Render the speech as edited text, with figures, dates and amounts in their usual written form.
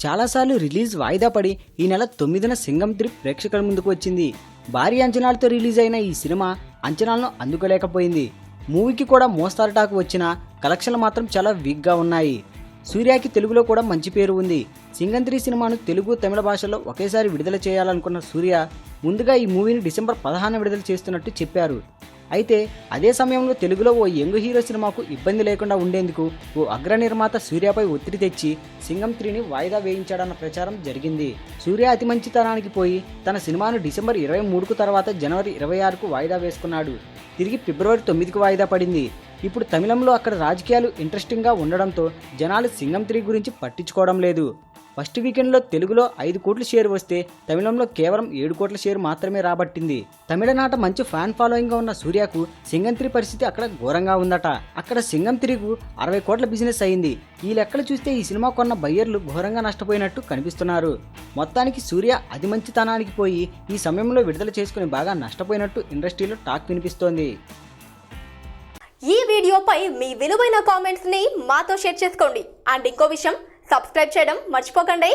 చాలాసార్లు రిలీజ్ వాయిదా పడి ఈ నెల 9న సింగం 3 ప్రేక్షకుల ముందుకు వచ్చింది. భారీ అంచనాలతో రిలీజ్ అయిన ఈ సినిమా అంచనాలను అందుకోలేకపోయింది. మూవీకి కూడా మోస్తారు టాక్ వచ్చినా కలెక్షన్లు మాత్రం చాలా వీక్గా ఉన్నాయి. సూర్యకి తెలుగులో కూడా మంచి పేరు ఉంది. సింగం 3 సినిమాను తెలుగు, తమిళ భాషల్లో ఒకేసారి విడుదల చేయాలనుకున్న సూర్య ముందుగా ఈ మూవీని డిసెంబర్ 16న విడుదల చేస్తున్నట్టు చెప్పారు. అయితే అదే సమయంలో తెలుగులో ఓ యంగ్ హీరో సినిమాకు ఇబ్బంది లేకుండా ఉండేందుకు ఓ అగ్ర నిర్మాత సూర్యపై ఒత్తిడి తెచ్చి సింగం 3ని వాయిదా వేయించాడన్న ప్రచారం జరిగింది. సూర్య అతి మంచితనానికి పోయి తన సినిమాను డిసెంబర్ 23కు తర్వాత జనవరి 26కు వాయిదా వేసుకున్నాడు. తిరిగి ఫిబ్రవరి 9కు వాయిదా పడింది. ఇప్పుడు తమిళంలో అక్కడ రాజకీయాలు ఇంట్రెస్టింగ్గా ఉండడంతో జనాలు సింగం 3 గురించి పట్టించుకోవడం లేదు. ఫస్ట్ వీకెండ్లో తెలుగులో 5 కోట్ల షేర్ వస్తే తమిళంలో కేవలం 7 కోట్ల షేర్ మాత్రమే రాబట్టింది. తమిళనాట మంచి ఫ్యాన్ ఫాలోయింగ్గా ఉన్న సూర్యకు సింగం 3 పరిస్థితి అక్కడ ఘోరంగా ఉందట. అక్కడ సింగం 3కు 60 కోట్ల బిజినెస్ అయింది. ఈ లెక్కలు చూస్తే ఈ సినిమా కొన్న బయ్యర్లు ఘోరంగా నష్టపోయినట్టు కనిపిస్తున్నారు. మొత్తానికి సూర్య అది మంచితనానికి పోయి ఈ సమయంలో విడుదల చేసుకుని బాగా నష్టపోయినట్టు ఇండస్ట్రీలో టాక్ వినిపిస్తోంది. ఈ వీడియోపై మీ విలువైన కామెంట్స్ ని మాతో షేర్ చేసుకోండి. అండ్ ఇంకో విషయం, సబ్స్క్రైబ్ చేయడం మర్చిపోకండి.